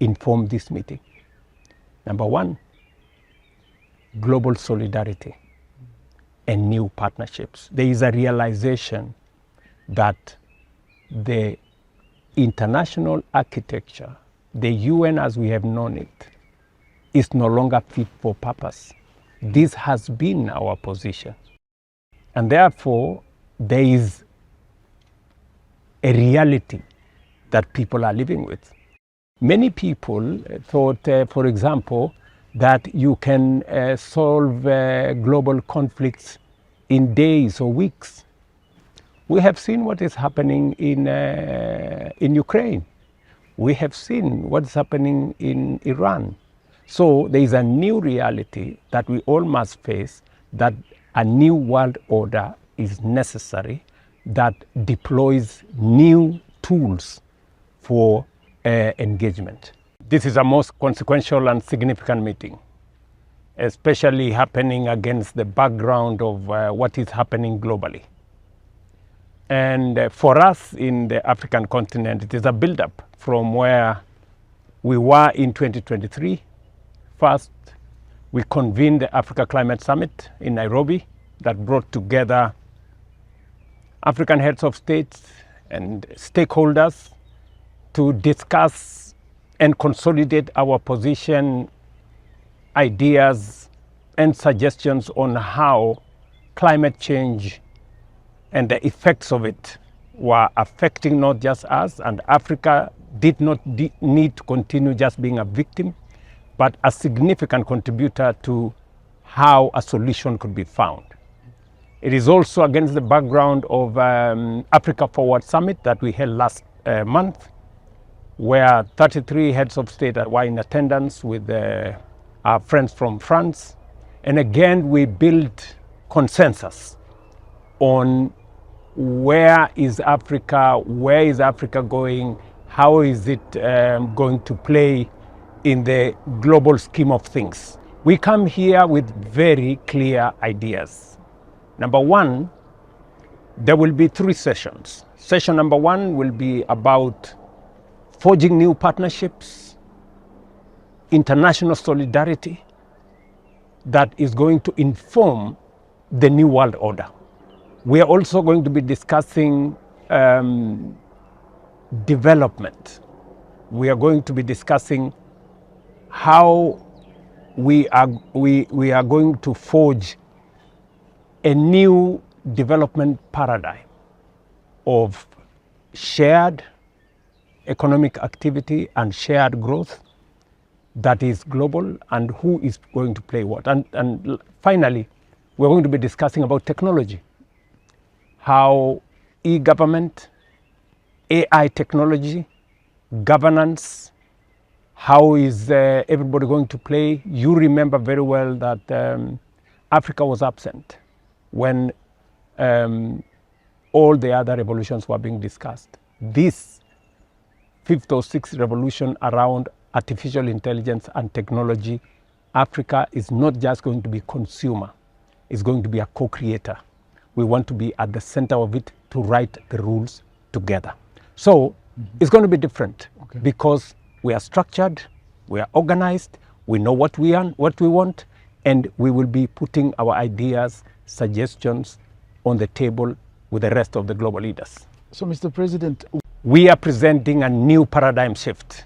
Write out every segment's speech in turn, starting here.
informed this meeting. Number one, global solidarity and new partnerships. There is a realization that the international architecture, the UN as we have known it, is no longer fit for purpose. This has been our position. And therefore, there is a reality that people are living with. Many people thought, for example, that you can solve global conflicts in days or weeks. We have seen what is happening in Ukraine. We have seen what is happening in Iran. So there is a new reality that we all must face, that a new world order is necessary that deploys new tools for engagement. This is a most consequential and significant meeting, especially happening against the background of what is happening globally. And for us in the African continent, it is a build-up from where we were in 2023. First, we convened the Africa Climate Summit in Nairobi that brought together African heads of states and stakeholders to discuss and consolidate our position, ideas, and suggestions on how climate change and the effects of it were affecting not just us, and Africa did not need to continue just being a victim, but a significant contributor to how a solution could be found. It is also against the background of Africa Forward Summit that we held last month, where 33 heads of state were in attendance with our friends from France. And again, we built consensus on where is Africa going, how is it going to play in the global scheme of things. We come here with very clear ideas. Number one, there will be 3 sessions. Session number 1 will be about forging new partnerships, international solidarity that is going to inform the new world order. We are also going to be discussing development. We are going to be discussing how we are going to forge a new development paradigm of shared economic activity and shared growth that is global, and who is going to play what. And finally, we're going to be discussing about technology, how e-government, AI technology, governance, how is everybody going to play. You remember very well that Africa was absent when all the other revolutions were being discussed. This 5th or 6th revolution around artificial intelligence and technology, Africa is not just going to be consumer, it's going to be a co-creator. We want to be at the center of it to write the rules together. So it's going to be different because we are structured, we are organized, we know what we want, and we will be putting our ideas, suggestions on the table with the rest of the global leaders. So, Mr. President, we are presenting a new paradigm shift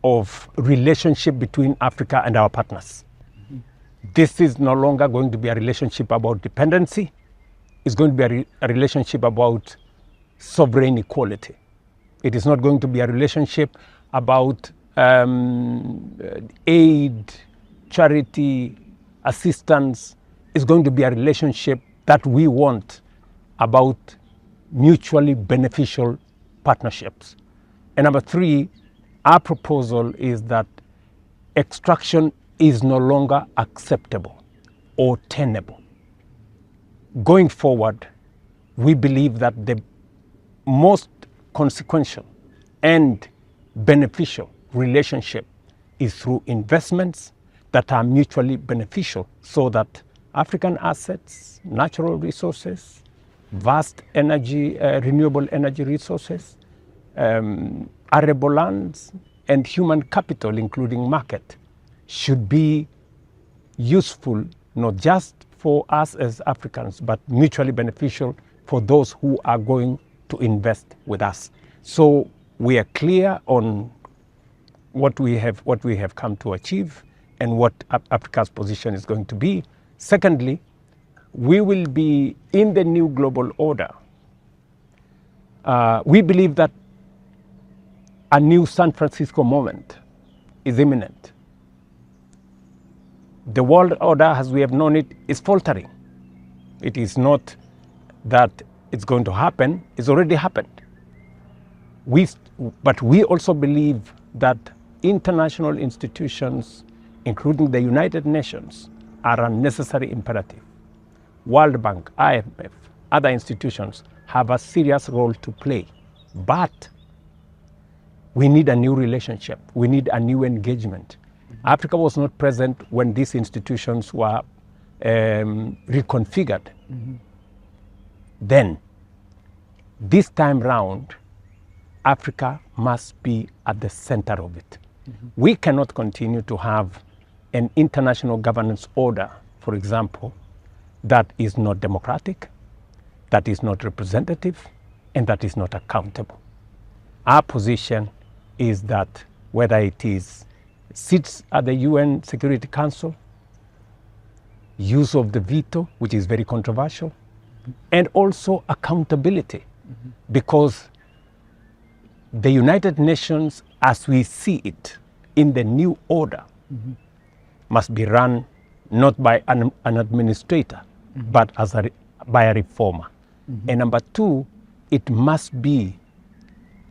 of relationship between Africa and our partners. This is no longer going to be a relationship about dependency. It's going to be a relationship about sovereign equality. It is not going to be a relationship about aid, charity, assistance. It's going to be a relationship that we want about mutually beneficial partnerships. And number 3, our proposal is that extraction is no longer acceptable or tenable. Going forward, we believe that the most consequential and beneficial relationship is through investments that are mutually beneficial, so that African assets, natural resources, vast energy, renewable energy resources, arable lands, and human capital, including market, should be useful not just for us as Africans, but mutually beneficial for those who are going to invest with us. So we are clear on what we have come to achieve and what Africa's position is going to be. Secondly, we will be in the new global order. We believe that a new San Francisco moment is imminent. The world order, as we have known it, is faltering. It is not that it's going to happen, it's already happened. But we also believe that international institutions, including the United Nations, are a necessary imperative. World Bank, IMF, other institutions have a serious role to play. But we need a new relationship. We need a new engagement. Mm-hmm. Africa was not present when these institutions were reconfigured. Mm-hmm. Then, this time round, Africa must be at the center of it. Mm-hmm. We cannot continue to have an international governance order, for example, that is not democratic, that is not representative, and that is not accountable. Our position is that whether it is seats at the UN Security Council, use of the veto, which is very controversial, and also accountability, because the United Nations, as we see it in the new order, must be run not by an administrator, but by a reformer. And number two, it must be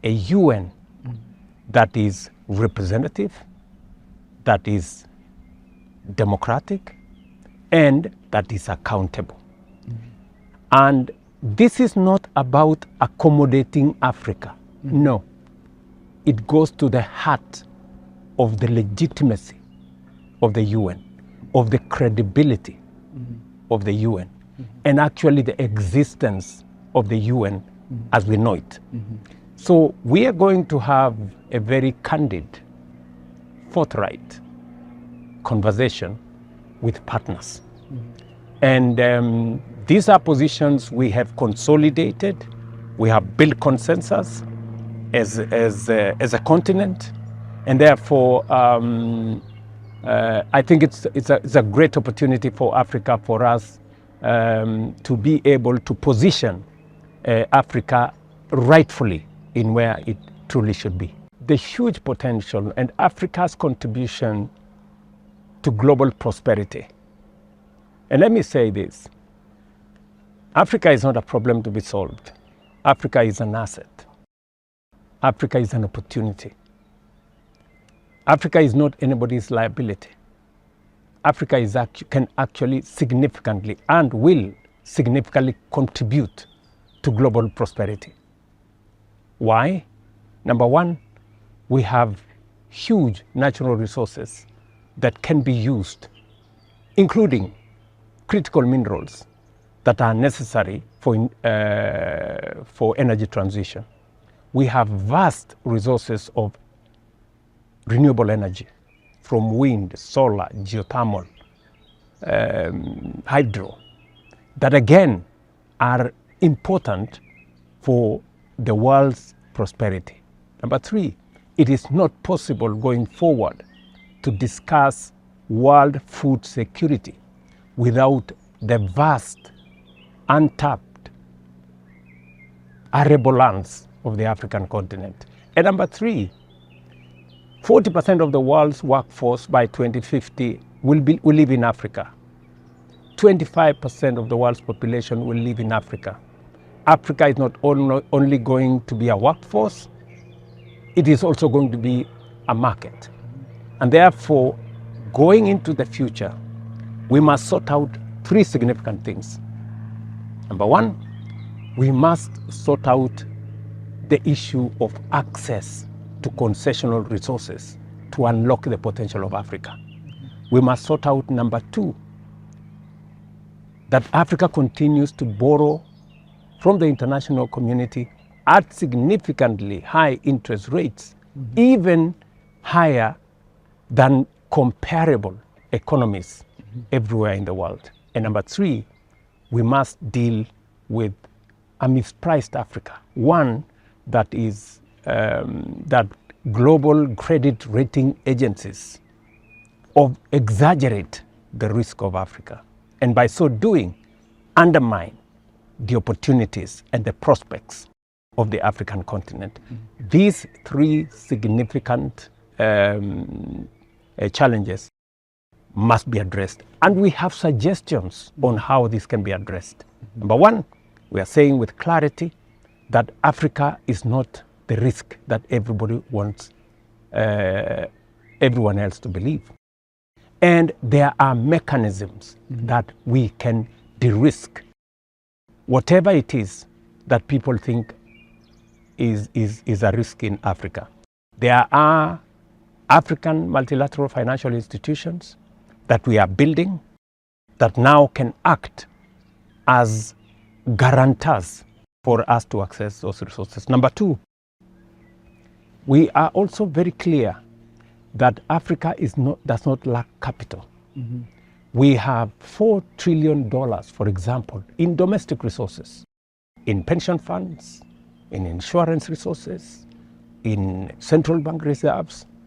a UN that is representative, that is democratic, and that is accountable. And this is not about accommodating Africa. No. It goes to the heart of the legitimacy of the UN, of the credibility of the UN, and actually the existence of the UN as we know it. So we are going to have a very candid, forthright conversation with partners. And these are positions we have consolidated. We have built consensus as a continent, and therefore I think it's a great opportunity for Africa, for us to be able to position Africa rightfully in where it truly should be. The huge potential and Africa's contribution to global prosperity. And let me say this, Africa is not a problem to be solved. Africa is an asset. Africa is an opportunity. Africa is not anybody's liability. Africa can actually significantly and will significantly contribute to global prosperity. Why? Number one, we have huge natural resources that can be used, including critical minerals that are necessary for energy transition. We have vast resources of renewable energy from wind, solar, geothermal, hydro, that again are important for the world's prosperity. Number three, it is not possible going forward to discuss world food security without the vast, untapped, arable lands of the African continent. And number three, 40% of the world's workforce by 2050 will live in Africa. 25% of the world's population will live in Africa. Africa is not only going to be a workforce, it is also going to be a market. And therefore, going into the future, we must sort out three significant things. Number one, we must sort out the issue of access to concessional resources to unlock the potential of Africa. We must sort out, number two, that Africa continues to borrow from the international community at significantly high interest rates, even higher than comparable economies everywhere in the world. And number three, we must deal with a mispriced Africa, one that is that global credit rating agencies exaggerate the risk of Africa, and by so doing undermine the opportunities and the prospects of the African continent. These three significant challenges must be addressed, and we have suggestions on how this can be addressed. Number one, we are saying with clarity that Africa is not the risk that everybody wants everyone else to believe. And there are mechanisms that we can de-risk whatever it is that people think is a risk in Africa. There are African multilateral financial institutions that we are building that now can act as guarantors for us to access those resources. Number two, we are also very clear that Africa does not lack capital. We have $4 trillion, for example, in domestic resources, in pension funds, in insurance resources, in central bank reserves,